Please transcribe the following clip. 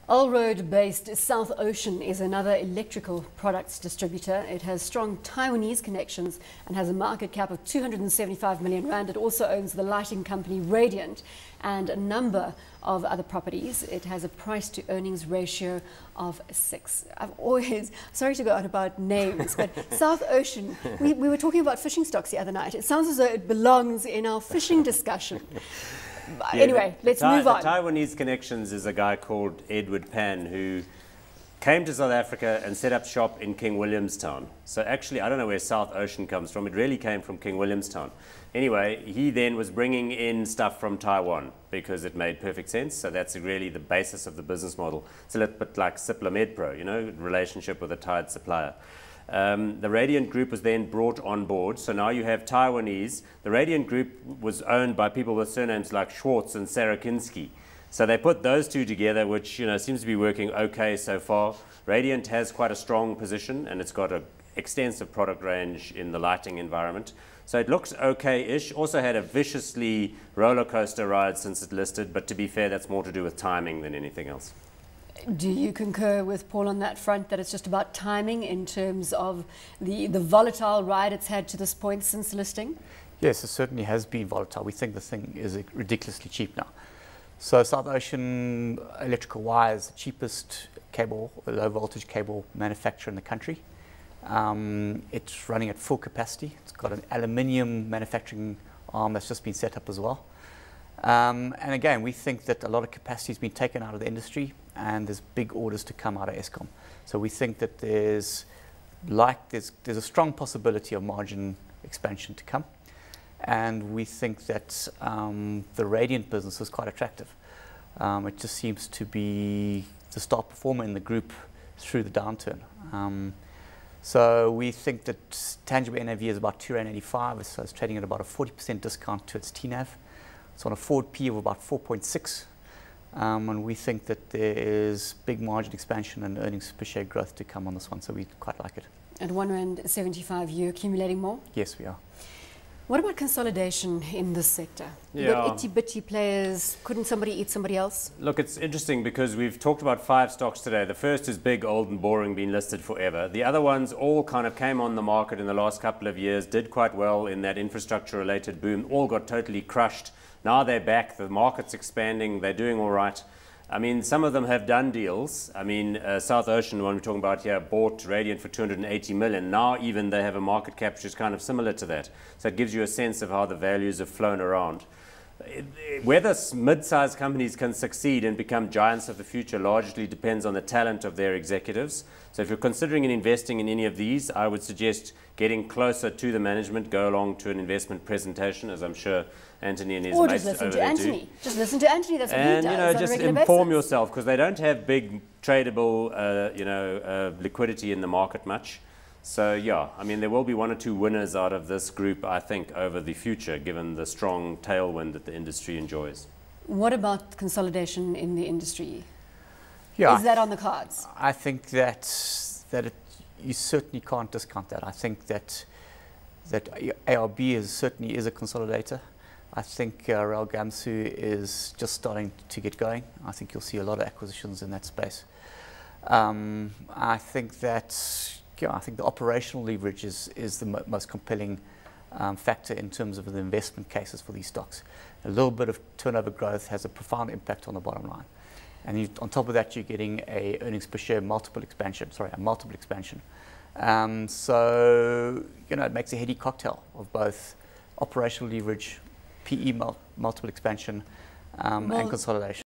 Alrode-based South Ocean is another electrical products distributor. It has strong Taiwanese connections and has a market cap of 275 million rand. It also owns the lighting company Radiant and a number of other properties. It has a price to earnings ratio of 6. I've always, sorry to go on about names, but South Ocean, we were talking about fishing stocks the other night. It sounds as though it belongs in our fishing discussion. Yeah, anyway, let's move on. The Taiwanese connections is a guy called Edward Pan who came to South Africa and set up shop in King Williamstown. So actually, I don't know where South Ocean comes from. It really came from King Williamstown. Anyway, he then was bringing in stuff from Taiwan because it made perfect sense. So that's really the basis of the business model. It's a little bit like Cipla MedPro, you know, relationship with a tied supplier. The Radiant Group was then brought on board. So now you have Taiwanese. The Radiant Group was owned by people with surnames like Schwartz and Sarakinski. So they put those two together, which seems to be working okay so far. Radiant has quite a strong position, and it's got an extensive product range in the lighting environment. So it looks okay-ish. Also had a viciously roller coaster ride since it listed, but to be fair, that's more to do with timing than anything else. Do you concur with Paul on that front, that it's just about timing in terms of the volatile ride it's had to this point since listing? Yes, it certainly has been volatile. We think the thing is ridiculously cheap now. So South Ocean Electrical Wire is the cheapest cable, low voltage cable manufacturer in the country. It's running at full capacity. It's got an aluminium manufacturing arm that's just been set up as well. And again, we think that a lot of capacity has been taken out of the industry and there's big orders to come out of Eskom. So we think that there's a strong possibility of margin expansion to come. And we think that the Radiant business is quite attractive. It just seems to be the star performer in the group through the downturn. So we think that tangible NAV is about R2.85, so it's trading at about a 40% discount to its TNAV. It's on a forward P of about 4.6, and we think that there is big margin expansion and earnings per share growth to come on this one, so we quite like it. At R1.75, you're accumulating more? Yes, we are. What about consolidation in this sector? You've got itty-bitty players. Couldn't somebody eat somebody else? Look, it's interesting because we've talked about 5 stocks today. The first is big, old and boring, been listed forever. The other ones all kind of came on the market in the last couple of years, did quite well in that infrastructure-related boom, all got totally crushed. Now they're back, the market's expanding, they're doing all right. I mean, some of them have done deals. I mean, South Ocean, one we're talking about here, bought Radiant for 280 million. Now even they have a market cap which is kind of similar to that. So it gives you a sense of how the values have flown around. Whether mid-sized companies can succeed and become giants of the future largely depends on the talent of their executives. So if you're considering investing in any of these, I would suggest getting closer to the management, go along to an investment presentation, as I'm sure Anthony and his mates over there do. Just listen to Anthony, that's what he does. And just inform yourself, because they don't have big tradable liquidity in the market much. So yeah, I mean, there will be 1 or 2 winners out of this group, I think, over the future, given the strong tailwind that the industry enjoys. What about consolidation in the industry? Yeah, is that on the cards? I think you certainly can't discount that. I think that ARB certainly is a consolidator. I think Rail Gamsu is just starting to get going. I think you'll see a lot of acquisitions in that space. I think the operational leverage is the most compelling factor in terms of the investment cases for these stocks. A little bit of turnover growth has a profound impact on the bottom line. And on top of that, you're getting a earnings per share multiple expansion. So, it makes a heady cocktail of both operational leverage, PE multiple expansion, and consolidation.